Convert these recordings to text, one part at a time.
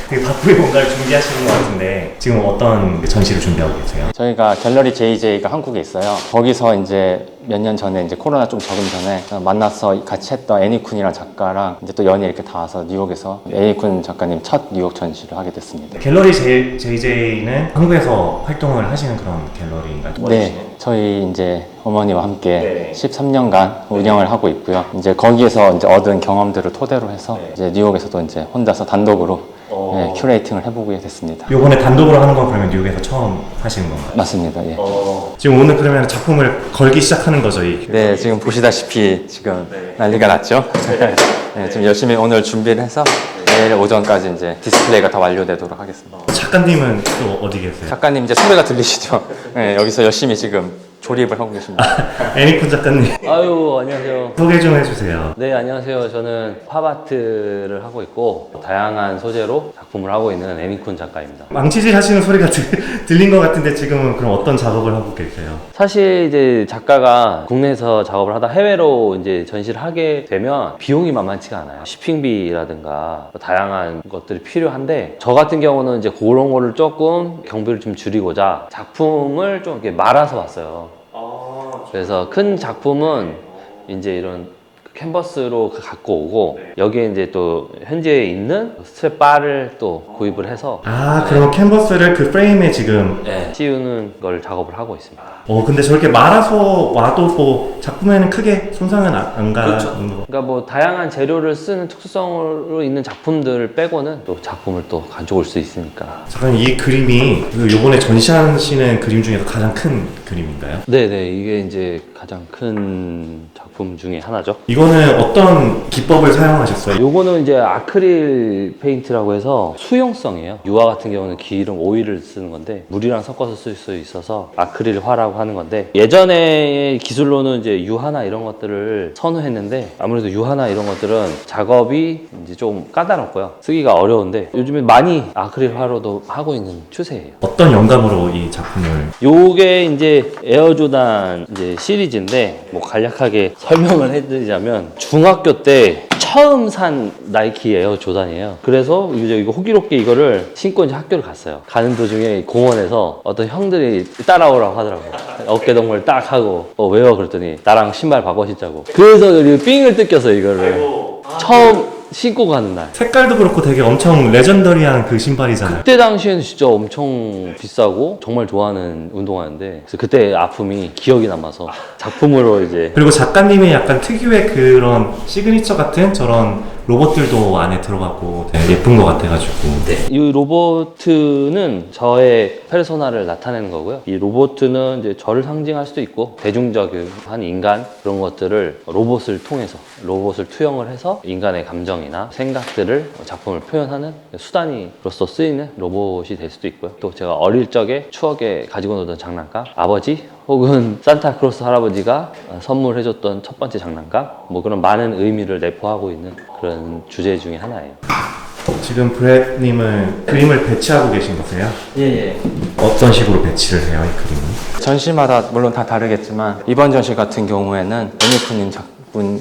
되게 바쁘게 뭔가를 준비하시는 것 같은데 지금 어떤 전시를 준비하고 계세요? 저희가 갤러리 JJ가 한국에 있어요. 거기서 이제 몇 년 전에 이제 코로나 좀 적은 전에 만나서 같이 했던 애니쿤이라는 작가랑 이제 또 연이 이렇게 닿아서 뉴욕에서 애니쿤 작가님 첫 뉴욕 전시를 하게 됐습니다. 갤러리 JJ는 한국에서 활동을 하시는 그런 갤러리인가요? 네, 저희 이제 어머니와 함께 네. 13년간 운영을 하고 있고요. 이제 거기에서 이제 얻은 경험들을 토대로 해서 이제 뉴욕에서도 이제 혼자서 단독으로 네, 큐레이팅을 해보게 됐습니다. 요번에 단독으로 하는 건 그러면 뉴욕에서 처음 하시는 건가요? 맞습니다. 예. 지금 오늘 그러면 작품을 걸기 시작하는 거죠? 네, 지금 보시다시피 지금 난리가 났죠. 네, 지금 열심히 오늘 준비를 해서 내일 오전까지 이제 디스플레이가 다 완료되도록 하겠습니다. 작가님은 또 어디 계세요? 작가님 이제 소리가 들리시죠? 네, 여기서 열심히 지금 조립을 하고 계십니다. 애니쿤 작가님 아유, 안녕하세요. 소개 좀 해주세요. 네, 안녕하세요. 저는 팝아트를 하고 있고 다양한 소재로 작품을 하고 있는 애니쿤 작가입니다. 망치질 하시는 소리가 들린 것 같은데 지금은 그럼 어떤 작업을 하고 계세요? 사실 이제 작가가 국내에서 작업을 하다 해외로 이제 전시를 하게 되면 비용이 만만치가 않아요. shipping비라든가 다양한 것들이 필요한데 저 같은 경우는 이제 그런 거를 조금 경비를 좀 줄이고자 작품을 좀 이렇게 말아서 왔어요. 그래서 큰 작품은 이제 이런 캔버스로 갖고 오고 여기에 이제 또 현지에 있는 스트랩 바를 또 구입을 해서 그럼 캔버스를 그 프레임에 지금 씌우는 걸 작업을 하고 있습니다. 근데 저렇게 말아서 와도 뭐 작품에는 크게 손상은 안 가는 거. 그러니까 뭐 다양한 재료를 쓰는 특수성으로 있는 작품들을 빼고는 또 작품을 또 가져올 수 있으니까. 잠깐 이 그림이 요번에 전시하시는 그림 중에서 가장 큰 그림인가요? 네네, 이게 이제 가장 큰 작품 중에 하나죠. 이거는 어떤 기법을 사용하셨어요? 요거는 이제 아크릴 페인트라고 해서 수용성이에요. 유화 같은 경우는 기름, 오일을 쓰는 건데 물이랑 섞어서 쓸 수 있어서 아크릴화라고 하는 건데 예전의 기술로는 이제 유화나 이런 것들을 선호했는데 아무래도 유화나 이런 것들은 작업이 이제 좀 까다롭고요. 쓰기가 어려운데 요즘에 많이 아크릴화로도 하고 있는 추세예요. 어떤 영감으로 이 작품을? 요게 이제 에어조단 이제 시리즈인데 뭐 간략하게 설명을 해드리자면 중학교 때 처음 산 나이키 에어 조단이에요. 그래서 이거 호기롭게 이거를 신고 이제 학교를 갔어요. 가는 도중에 공원에서 어떤 형들이 따라오라고 하더라고요. 어깨동무를 딱 하고 왜요? 그랬더니 나랑 신발 바꿔 신자고. 그래서 삥을 뜯겼어요 이거를. 처음 신고 가는 날. 색깔도 그렇고 되게 엄청 레전더리한 그 신발이잖아요. 그때 당시에는 진짜 엄청 비싸고 정말 좋아하는 운동화인데 그래서 그때 아픔이 기억이 남아서 작품으로 이제 그리고 작가님의 약간 특유의 그런 시그니처 같은 저런 로봇들도 안에 들어갔고 되게 예쁜 것 같아가지고. 이 로보트는 저의 페르소나를 나타내는 거고요. 이 로보트는 이제 저를 상징할 수도 있고 대중적인 한 인간 그런 것들을 로봇을 통해서 로봇을 투영을 해서 인간의 감정이나 생각들을 작품을 표현하는 수단으로서 쓰이는 로봇이 될 수도 있고요. 또 제가 어릴 적에 추억에 가지고 놀던 장난감, 아버지 혹은 산타크로스 할아버지가 선물해줬던 첫 번째 장난감, 뭐 그런 많은 의미를 내포하고 있는 그런 주제 중에 하나예요. 지금 브렛님은 그림을 배치하고 계신 거세요? 예. 어떤 식으로 배치를 해요, 이 그림은? 전시마다 물론 다 다르겠지만 이번 전시 같은 경우에는 애니쿤님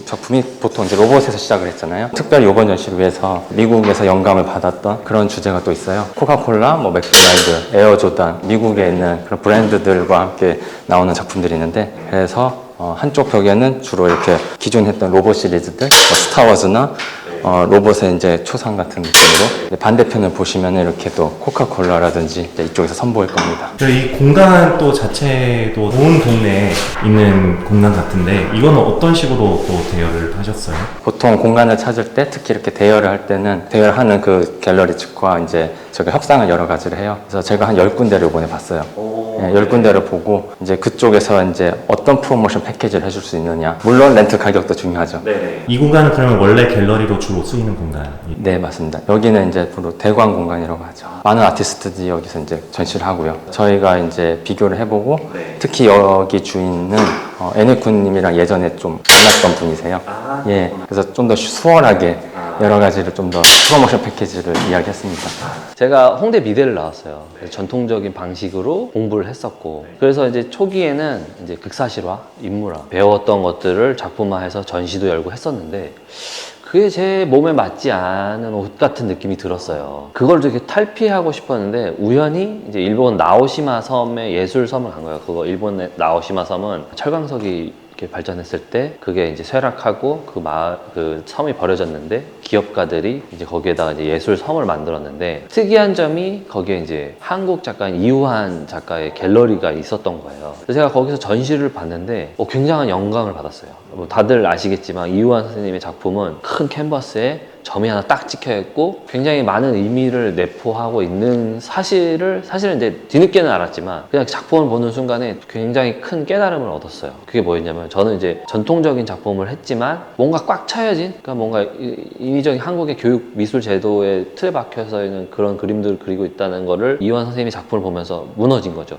작품이 보통 이제 로봇에서 시작을 했잖아요. 특별히 이번 전시를 위해서 미국에서 영감을 받았던 그런 주제가 또 있어요. 코카콜라, 뭐 맥도날드, 에어조단, 미국에 있는 그런 브랜드들과 함께 나오는 작품들이 있는데 그래서 한쪽 벽에는 주로 이렇게 기존 했던 로봇 시리즈들, 뭐 스타워즈나 로봇의 이제 초상 같은 느낌으로 반대편을 보시면 이렇게 또 코카콜라라든지 이쪽에서 선보일 겁니다. 이 공간 또 자체도 좋은 동네에 있는 공간 같은데 이거는 어떤 식으로 또 대여를 하셨어요? 보통 공간을 찾을 때 특히 이렇게 대여를 할 때는 대여를 하는 그 갤러리 측과 이제 저가 협상을 여러 가지를 해요. 그래서 제가 한 10군데를 이번에 봤어요. 10군데를 보고 이제 그쪽에서 이제 어떤 프로모션 패키지를 해줄 수 있느냐. 물론 렌트 가격도 중요하죠. 이 공간은 그러면 원래 갤러리로 주로 쓰이는 공간이? 네, 맞습니다. 여기는 이제 주로 대관 공간이라고 하죠. 많은 아티스트들이 여기서 이제 전시를 하고요. 저희가 이제 비교를 해보고 특히 여기 주인은 애니쿤님이랑 예전에 좀 만났던 분이세요. 예, 그래서 좀 더 수월하게 여러 가지를 좀 더 프로모션 패키지를 이야기했습니다. 제가 홍대 미대를 나왔어요. 그래서 전통적인 방식으로 공부를 했었고 그래서 이제 초기에는 이제 극사실화, 인물화 배웠던 것들을 작품화해서 전시도 열고 했었는데 그게 제 몸에 맞지 않은 옷 같은 느낌이 들었어요. 그걸 되게 탈피하고 싶었는데 우연히 이제 일본 나오시마 섬의 예술 섬을 간 거예요. 그거 일본의 나오시마 섬은 철강석이 이렇게 발전했을 때 그게 이제 쇠락하고 그 섬이 버려졌는데 기업가들이 이제 거기에다가 이제 예술 섬을 만들었는데 특이한 점이 거기에 이제 한국 작가인 이우한 작가의 갤러리가 있었던 거예요. 그래서 제가 거기서 전시를 봤는데 굉장한 영감을 받았어요. 뭐 다들 아시겠지만 이우한 선생님의 작품은 큰 캔버스에 점이 하나 딱 찍혀 있고 굉장히 많은 의미를 내포하고 있는 사실은 이제 뒤늦게는 알았지만 그냥 작품을 보는 순간에 굉장히 큰 깨달음을 얻었어요. 그게 뭐였냐면 저는 이제 전통적인 작품을 했지만 뭔가 꽉 차여진 그러니까 뭔가 인위적인 한국의 교육 미술 제도에 틀에 박혀서 있는 그런 그림들을 그리고 있다는 거를 이완 선생님의 작품을 보면서 무너진 거죠.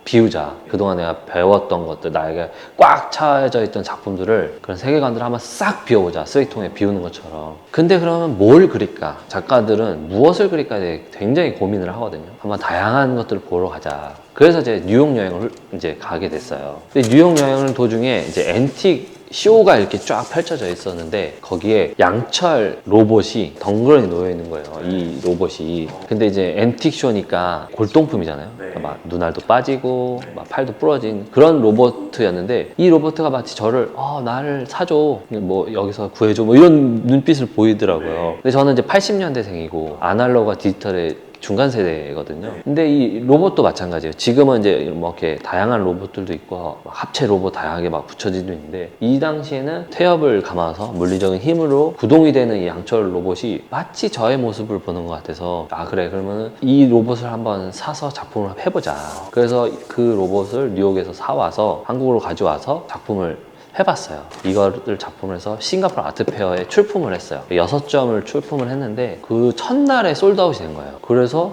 비우자. 그동안 내가 배웠던 것들, 나에게 꽉 차져 있던 작품들을 그런 세계관들을 한번 싹 비워보자. 쓰레기통에 비우는 것처럼. 근데 그러면 뭘 그릴까? 작가들은 무엇을 그릴까에 대해 굉장히 고민을 하거든요. 한번 다양한 것들을 보러 가자. 그래서 이제 뉴욕 여행을 이제 가게 됐어요. 근데 뉴욕 여행을 도중에 이제 앤틱 쇼가 이렇게 쫙 펼쳐져 있었는데 거기에 양철 로봇이 덩그러니 놓여 있는 거예요. 이 로봇이. 근데 이제 앤틱 쇼니까 골동품이잖아요. 그러니까 막 눈알도 빠지고 막 팔도 부러진 그런 로봇이었는데 이 로봇가 마치 저를 나를 사줘 뭐 여기서 구해줘 뭐 이런 눈빛을 보이더라고요. 근데 저는 이제 80년대생이고 아날로그와 디지털의 중간 세대거든요. 근데 이 로봇도 마찬가지예요. 지금은 이제 뭐 이렇게 다양한 로봇들도 있고 합체 로봇 다양하게 막 붙여지고 있는데 이 당시에는 태엽을 감아서 물리적인 힘으로 구동이 되는 이 양철 로봇이 마치 저의 모습을 보는 것 같아서 그래 그러면 이 로봇을 한번 사서 작품을 해보자. 그래서 그 로봇을 뉴욕에서 사와서 한국으로 가져와서 작품을 해봤어요. 이거를 작품을 해서 싱가포르 아트페어에 출품을 했어요. 6점을 출품을 했는데 그 첫날에 솔드아웃이 된 거예요. 그래서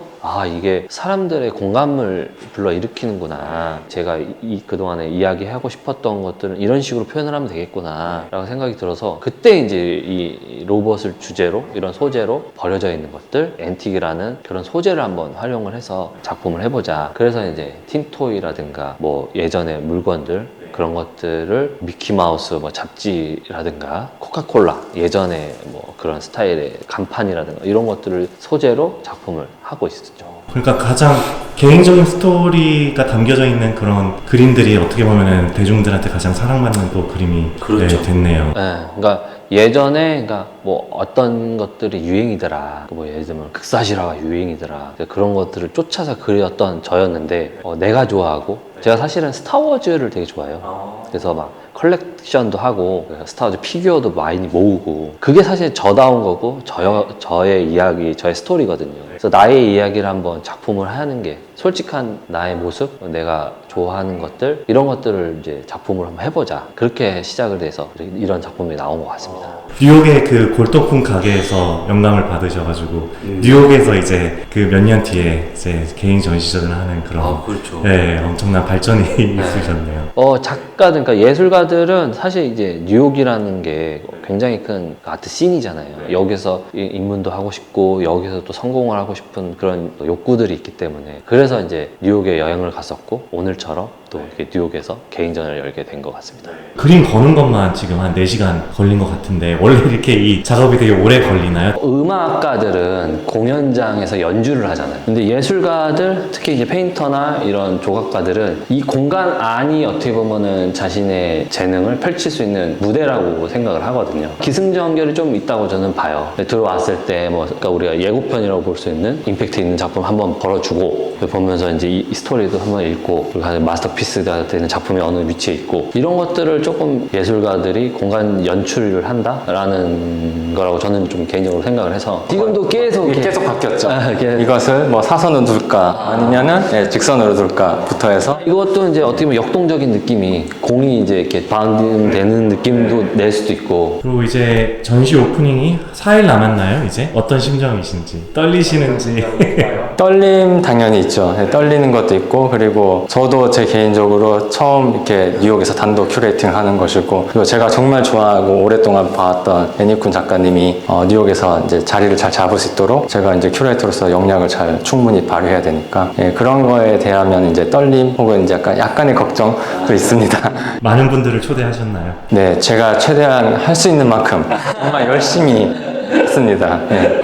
이게 사람들의 공감을 불러일으키는구나. 제가 그동안에 이야기하고 싶었던 것들은 이런 식으로 표현을 하면 되겠구나 라고 생각이 들어서 그때 이제 이 로봇을 주제로 이런 소재로 버려져 있는 것들 앤틱이라는 그런 소재를 한번 활용을 해서 작품을 해보자. 그래서 이제 틴토이라든가 뭐 예전의 물건들 그런 것들을 미키마우스 뭐 잡지라든가 코카콜라 예전에 뭐 그런 스타일의 간판이라든가 이런 것들을 소재로 작품을 하고 있었죠. 그러니까 가장 개인적인 스토리가 담겨져 있는 그런 그림들이 어떻게 보면은 대중들한테 가장 사랑받는 또 그림이 됐네요. 그러니까 예전에 뭐 어떤 것들이 유행이더라. 뭐 예를 들면 극사실화가 유행이더라. 그런 것들을 쫓아서 그렸던 저였는데 내가 좋아하고 제가 사실은 스타워즈를 되게 좋아해요. 그래서 막 컬렉션도 하고 스타워즈 피규어도 많이 모으고 그게 사실 저다운 거고 저의 이야기, 저의 스토리거든요. 그래서 나의 이야기를 한번 작품을 하는 게 솔직한 나의 모습, 내가 좋아하는 것들 이런 것들을 이제 작품을 한번 해보자. 그렇게 시작을 해서 이런 작품이 나온 것 같습니다. 뉴욕의 그 골동품 가게에서 영감을 받으셔가지고 뉴욕에서 이제 그 몇 년 뒤에 이제 개인 전시전을 하는 그런 그렇죠. 엄청난 발전이 있으셨네요. 작가들, 그러니까 예술가들은 사실 이제 뉴욕이라는 게 굉장히 큰 아트 씬이잖아요. 여기서 입문도 하고 싶고 여기서 또 성공을 하고 싶은 그런 욕구들이 있기 때문에 그래서 이제 뉴욕에 여행을 갔었고 오늘처럼 또 이렇게 뉴욕에서 개인전을 열게 된 것 같습니다. 그림 거는 것만 지금 한 4시간 걸린 것 같은데 원래 이렇게 이 작업이 되게 오래 걸리나요? 음악가들은 공연장에서 연주를 하잖아요. 근데 예술가들, 특히 이제 페인터나 이런 조각가들은 이 공간 안이 어떻게 보면은 자신의 재능을 펼칠 수 있는 무대라고 생각을 하거든요. 기승전결이 좀 있다고 저는 봐요. 들어왔을 때 그러니까 우리가 예고편이라고 볼 수 있는 임팩트 있는 작품 한번 벌어주고 보면서 이제 이 스토리도 한번 읽고 그리고 마스터피스가 되는 작품이 어느 위치에 있고 이런 것들을 조금 예술가들이 공간 연출을 한다라는 거라고 저는 좀 개인적으로 생각을 해서 지금도 계속 바뀌었죠. 이것을 뭐 사선으로 둘까 아니면은 직선으로 둘까부터 해서 이것도 이제 어떻게 보면 역동적인 느낌이 공이 이제 이렇게 바운딩되는 느낌도 낼 수도 있고 그리고 이제 전시 오프닝이 4일 남았나요? 이제 어떤 심정이신지 떨리시는지 떨림 당연히 있죠. 떨리는 것도 있고 그리고 저도 제 개인 개인적으로 처음 이렇게 뉴욕에서 단독 큐레이팅 하는 것이고, 그리고 제가 정말 좋아하고 오랫동안 봐왔던 애니쿤 작가님이 뉴욕에서 이제 자리를 잘 잡을 수 있도록 제가 이제 큐레이터로서 역량을 잘 충분히 발휘해야 되니까, 예, 그런 거에 대하면 이제 떨림 혹은 이제 약간의 걱정도 있습니다. 많은 분들을 초대하셨나요? 네, 제가 최대한 할 수 있는 만큼 정말 열심히 했습니다. 네.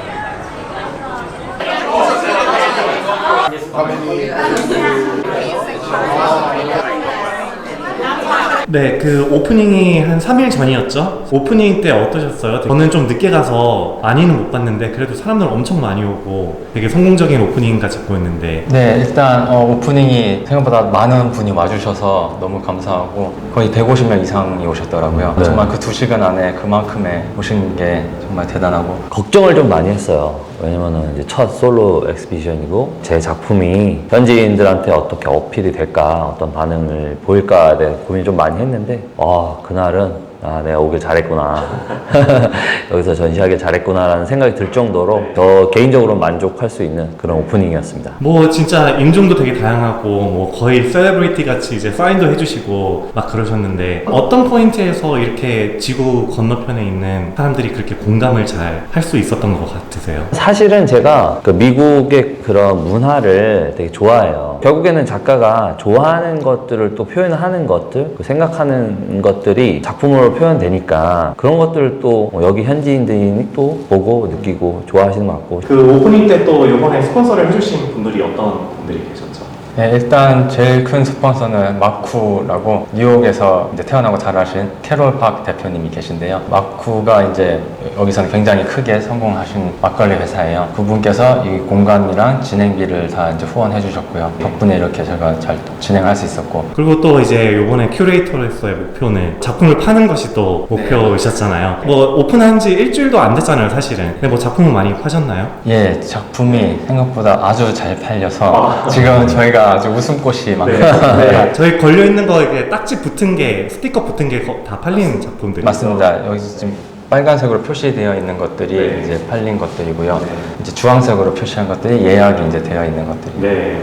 네, 그 오프닝이 한 3일 전이었죠? 오프닝 때 어떠셨어요? 저는 좀 늦게 가서 많이는 못 봤는데 그래도 사람들 엄청 많이 오고 되게 성공적인 오프닝 같이 보였는데. 네, 일단 오프닝이 생각보다 많은 분이 와주셔서 너무 감사하고 거의 150명 이상이 오셨더라고요. 네. 정말 그 2시간 안에 그만큼의 오신 게 정말 대단하고. 걱정을 좀 많이 했어요. 왜냐면은 이제 첫 솔로 엑스피디션이고 제 작품이 현지인들한테 어떻게 어필이 될까, 어떤 반응을 보일까에 대해 고민 좀 많이 했는데, 그날은 내가 오길 잘했구나. 여기서 전시하길 잘했구나라는 생각이 들 정도로 저 개인적으로 만족할 수 있는 그런 오프닝이었습니다. 뭐 진짜 인종도 되게 다양하고 뭐 거의 셀레브리티 같이 이제 사인도 해주시고 막 그러셨는데, 어떤 포인트에서 이렇게 지구 건너편에 있는 사람들이 그렇게 공감을 잘 할 수 있었던 것 같으세요? 사실은 제가 그 미국의 그런 문화를 되게 좋아해요. 결국에는 작가가 좋아하는 것들을 또 표현하는 것들, 그 생각하는 것들이 작품으로 표현되니까 그런 것들을 또 여기 현지인들이 또 보고 느끼고 좋아하시는 것 같고. 그 오프닝 때 또 이번에 스폰서를 해주신 분들이 어떤 분들이 계셨죠? 네, 일단 제일 큰 스폰서는 마쿠라고 뉴욕에서 이제 태어나고 자라신 캐롤 박 대표님이 계신데요. 마쿠가 이제 여기서는 굉장히 크게 성공하신 막걸리 회사예요. 그분께서 이 공간이랑 진행비를 다 이제 후원해 주셨고요. 덕분에 이렇게 제가 잘 진행할 수 있었고. 그리고 또 이제 요번에 큐레이터로서의 목표는 작품을 파는 것이 또 목표이셨잖아요. 뭐 오픈한 지 일주일도 안 됐잖아요, 사실은. 근데 뭐 작품을 많이 파셨나요? 예, 작품이 생각보다 아주 잘 팔려서 지금 저희가 아주 웃음꽃이 막 네. 저희 걸려있는 거 이게 딱지 붙은 게, 스티커 붙은 게 다 팔린 작품들이 맞습니다. 여기 지금 빨간색으로 표시되어 있는 것들이 이제 팔린 것들이고요. 이제 주황색으로 표시한 것들이 예약이 이제 되어 있는 것들이. 네.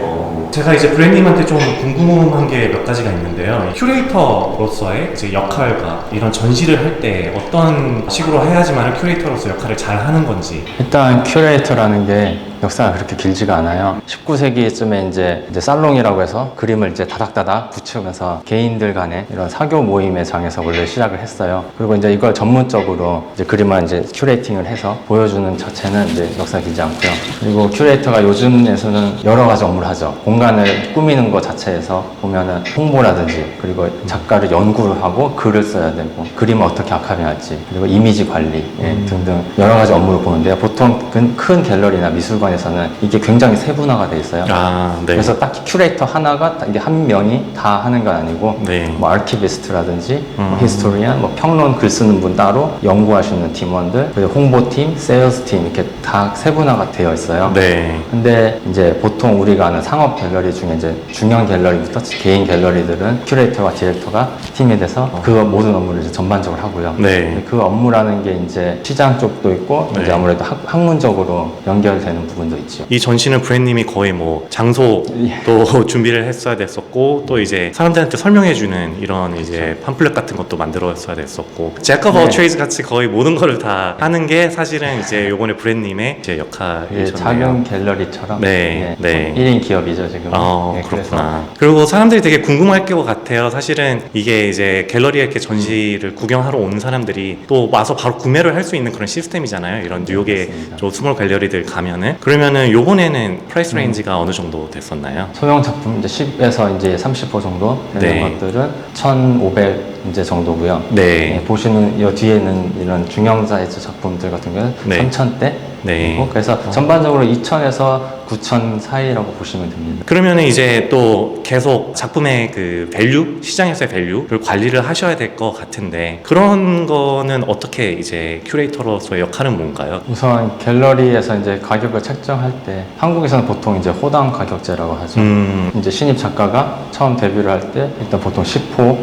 제가 이제 브랜님한테 좀 궁금한 게 몇 가지가 있는데요. 큐레이터로서의 이제 역할과 이런 전시를 할 때 어떤 식으로 해야지만 큐레이터로서 역할을 잘 하는 건지. 일단 큐레이터라는 게 역사가 그렇게 길지가 않아요. 19세기쯤에 이제 살롱이라고 해서 그림을 이제 다닥다닥 붙이면서 개인들 간의 이런 사교 모임의 장에서 원래 시작을 했어요. 그리고 이제 이걸 전문적으로 이제 그림을 이제 큐레이팅을 해서 보여주는 자체는 이제 역사가 길지 않고요. 그리고 큐레이터가 요즘에서는 여러 가지 업무를 하죠. 공간을 꾸미는 것 자체에서 보면은 홍보라든지, 그리고 작가를 연구를 하고 글을 써야 되고, 그림을 어떻게 아카이빙할지, 그리고 이미지 관리 등등 여러 가지 업무를 보는데요. 보통 큰 갤러리나 미술관에서는 이게 굉장히 세분화가 돼 있어요. 네. 그래서 딱히 큐레이터 하나가 이게 한 명이 다 하는 건 아니고, 네. 뭐 아키비스트라든지 뭐 히스토리안, 뭐 평론 글 쓰는 분 따로, 연구하시는 팀원들, 그리고 홍보팀, 세일즈팀 이렇게 다 세분화가 되어 있어요. 네. 근데 이제 보통 우리가 아는 상업 갤러리 중에 이제 중형 갤러리부터 개인 갤러리들은 큐레이터와 디렉터가 팀이 돼서 그 모든 업무를 이제 전반적으로 하고요. 네. 그 업무라는 게 이제 시장 쪽도 있고, 네. 이제 아무래도 학문적으로 연결되는 부분도 있죠. 이 전시는 브랜님이 거의 뭐 장소도 준비를 했어야 됐었고, 또 이제 사람들한테 설명해주는 이런 이제 팜플렛 같은 것도 만들었어야 됐었고, 잭 오브 올 트레이드 같이 거의 모든 거를 다 하는 게 사실은 이제 요번에 브랜님의 이제 역할이셨네요. 작은 갤러리처럼 네, 네. 1인 기업이죠 지금. 그렇구나. 그리고 사람들이 되게 궁금할 것 같아요. 사실은 이게 이제 갤러리에 이렇게 전시를 구경하러 오는 사람들이 또 와서 바로 구매를 할 수 있는 그런 시스템이잖아요. 이런 뉴욕의 맞습니다. 저 스몰 갤러리들 가면은. 그러면은 요번에는 프라이스 레인지가 어느 정도 됐었나요? 소형 작품 이제 10에서 이제 30호 정도 되는 네. 것들은 1,500 이제 정도고요. 네. 보시는 이 뒤에는 이런 중형 사이즈 작품들 같은 경우는 네. 3,000대. 네. 그래서 전반적으로 2,000에서 9,000 사이라고 보시면 됩니다. 그러면은 이제 또 계속 작품의 그 밸류, 시장에서의 밸류를 관리를 하셔야 될 것 같은데, 그런 거는 어떻게 이제 큐레이터로서의 역할은 뭔가요? 우선 갤러리에서 이제 가격을 책정할 때 한국에서는 보통 이제 호당 가격제라고 하죠. 이제 신입 작가가 처음 데뷔를 할 때 일단 보통 10호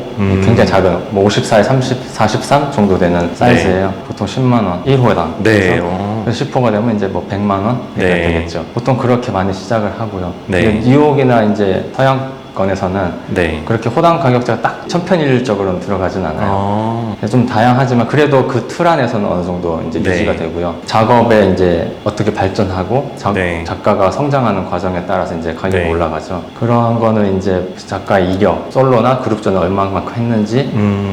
굉장히 작은 뭐 54에 30, 43 정도 되는 사이즈예요. 보통 10만 원 1호당. 네. 그래서 10호가 되면 이제 뭐 100만 원 네. 되겠죠. 보통 그렇게 많이 시작을 하고요. 네. 근데 뉴욕이나 이제 서양 건에서는 네. 그렇게 호당 가격제가 딱 천편일률적으로는 들어가진 않아요. 아, 좀 다양하지만 그래도 그 틀 안에서는 어느 정도 이제 네. 유지가 되고요. 작업에 이제 어떻게 발전하고 네. 작가가 성장하는 과정에 따라서 이제 가격이 네. 올라가죠. 그런 거는 이제 작가의 이력, 솔로나 그룹전을 얼마만큼 했는지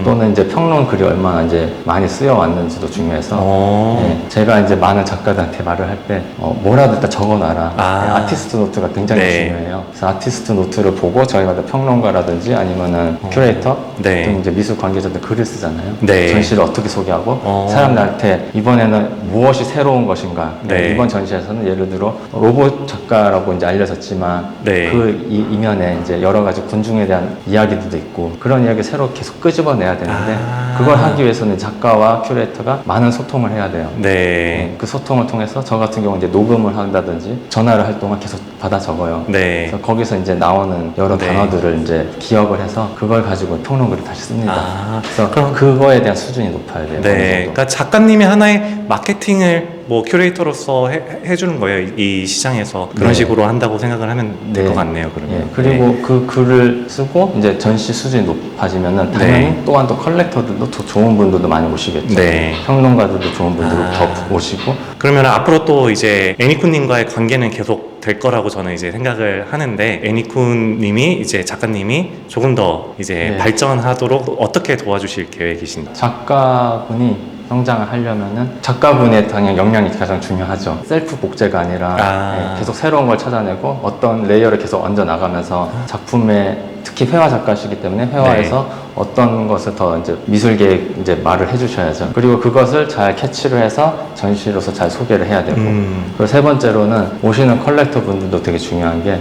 또는 이제 평론 글이 얼마나 이제 많이 쓰여왔는지도 중요해서 예, 제가 이제 많은 작가들한테 말을 할 때 뭐라도 일단 적어놔라. 아. 예, 아티스트 노트가 굉장히 네. 중요해요. 그래서 아티스트 노트를 보고 저희가 평론가라든지 아니면은 큐레이터 네. 또 이제 미술 관계자들 글을 쓰잖아요. 네. 전시를 어떻게 소개하고 사람들한테 이번에는 무엇이 새로운 것인가. 네. 이번 전시에서는 예를 들어 로봇 작가라고 이제 알려졌지만 네. 그 이면에 이제 여러 가지 군중에 대한 이야기들도 있고 그런 이야기 새로 계속 끄집어내야 되는데 그걸 하기 위해서는 작가와 큐레이터가 많은 소통을 해야 돼요. 네. 그 소통을 통해서 저 같은 경우는 이제 녹음을 한다든지 전화를 할 동안 계속 받아 적어요. 네. 그래서 거기서 이제 나오는 여러 네. 단어들을 이제 기억을 해서 그걸 가지고 평론글을 다시 씁니다. 아, 그래서 그거에 대한 수준이 높아야 돼요. 어느 네. 정도. 그러니까 작가님이 하나의 마케팅을 뭐 큐레이터로서 해주는 거예요. 이 시장에서 그런 네. 식으로 한다고 생각을 하면 될 것 같네요. 그러면. 예, 그리고 그 글을 쓰고 이제 전시 수준이 높아지면은 당연히 네. 또한 또 컬렉터들도 더 좋은 분들도 많이 오시겠죠. 네. 평론가들도 좋은 분들도 더 오시고. 그러면 앞으로 또 이제 애니쿤님과의 관계는 계속 될 거라고 저는 이제 생각을 하는데 애니쿤님이 이제 작가님이 조금 더 이제 네. 발전하도록 어떻게 도와주실 계획이신가요? 작가분이 성장을 하려면은 작가분의 당연 역량이 가장 중요하죠. 셀프 복제가 아니라 예, 계속 새로운 걸 찾아내고 어떤 레이어를 계속 얹어 나가면서 작품에 특히 회화 작가시기 때문에 회화에서 어떤 것을 더 이제 미술계에 이제 말을 해주셔야죠. 그리고 그것을 잘 캐치를 해서 전시로서 잘 소개를 해야 되고. 그리고 세 번째로는 오시는 컬렉터 분들도 되게 중요한 게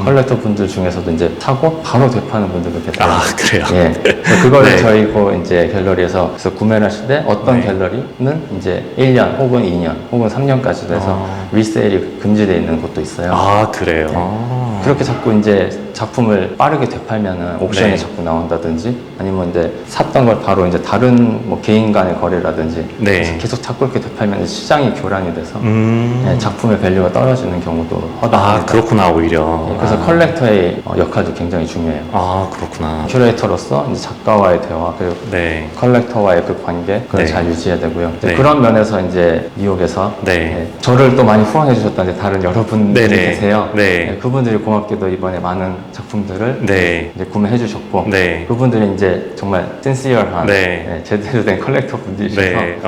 컬렉터 분들 중에서도 이제 사고 바로 되파는 분들도 계세요. 아, 그래요? 예. 그래서 그거를 네. 저희고 이제 갤러리에서 그래서 구매를 하실 때 어떤 네. 갤러리는 이제 1년 혹은 2년 혹은 3년까지도 해서 리세일이 금지되어 있는 곳도 있어요. 아, 그래요? 네. 그렇게 자꾸 이제 작품을 빠르게 되팔면은 옥션에 네. 자꾸 나온다든지 아니면 이제 샀던 걸 바로 이제 다른 뭐 개인 간의 거래라든지 네. 계속 자꾸 이렇게 되팔면 시장이 교란이 돼서 음. 예, 작품의 밸류가 떨어지는 경우도 허다합니다. 아, 그렇구나, 오히려. 예, 그래서 컬렉터의 역할도 굉장히 중요해요. 아, 그렇구나. 큐레이터로서 이제 작가와의 대화 그리고 네. 컬렉터와의 그 관계 그걸 네. 잘 유지해야 되고요. 이제 네. 그런 면에서 이제 뉴욕에서 네. 예, 저를 또 많이 후원해 주셨던 이제 다른 여러분들이 네네. 계세요. 네. 예, 그분들이 고맙게도 이번에 많은 작품들을 네. 이제 구매해 주셨고 네. 그분들이 이제 정말 신시얼한 네. 예, 제대로 된 컬렉터 분들이셔서 네.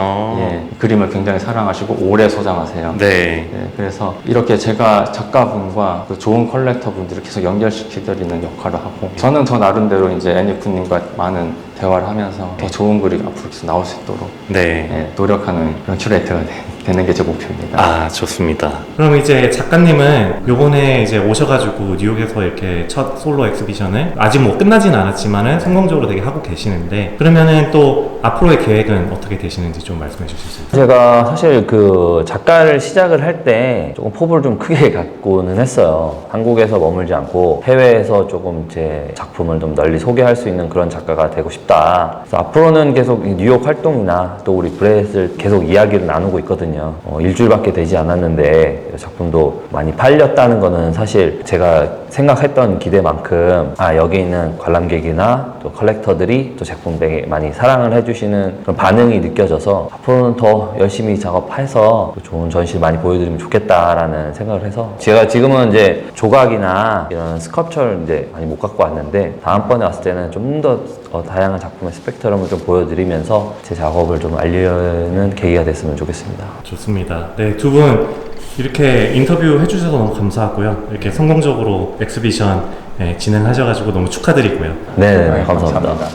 예, 그림을 굉장히 사랑하시고 오래 소장하세요. 네. 예, 그래서 이렇게 제가 작가분과 그 좋은 컬렉터 분들을 계속 연결시켜드리는 역할을 하고 저는 저 나름대로 이제 애니쿤님과 많은 대화를 하면서 더 좋은 글이 앞으로 계속 나올 수 있도록 네. 예, 노력하는 그런 큐레이터가 되는 게 제 목표입니다. 아, 좋습니다. 그럼 이제 작가님은 요번에 이제 오셔가지고 뉴욕에서 이렇게 첫 솔로 엑스비션을 아직 뭐 끝나진 않았지만은 성공적으로 되게 하고 계시는데 그러면은 또 앞으로의 계획은 어떻게 되시는지 좀 말씀해 주실 수 있어요? 제가 사실 그 작가를 시작을 할 때 조금 포부를 좀 크게 갖고는 했어요. 한국에서 머물지 않고 해외에서 조금 제 작품을 좀 널리 소개할 수 있는 그런 작가가 되고 싶다. 그래서 앞으로는 계속 이 뉴욕 활동이나 또 우리 브레스를 계속 이야기를 나누고 있거든요. 일주일밖에 되지 않았는데 작품도 많이 팔렸다는 거는 사실 제가 생각했던 기대만큼 여기 있는 관람객이나 또 컬렉터들이 또 작품 되게 많이 사랑을 해주시는 그런 반응이 느껴져서 앞으로는 더 열심히 작업해서 또 좋은 전시를 많이 보여드리면 좋겠다라는 생각을 해서 제가 지금은 이제 조각이나 이런 스컬프처를 이제 많이 못 갖고 왔는데 다음번에 왔을 때는 좀 더 다양한 작품의 스펙트럼을 좀 보여드리면서 제 작업을 좀 알리는 계기가 됐으면 좋겠습니다. 좋습니다. 네, 두 분 이렇게 인터뷰 해주셔서 너무 감사하고요. 이렇게 성공적으로 엑스비션 진행하셔가지고 너무 축하드리고요. 네, 감사합니다.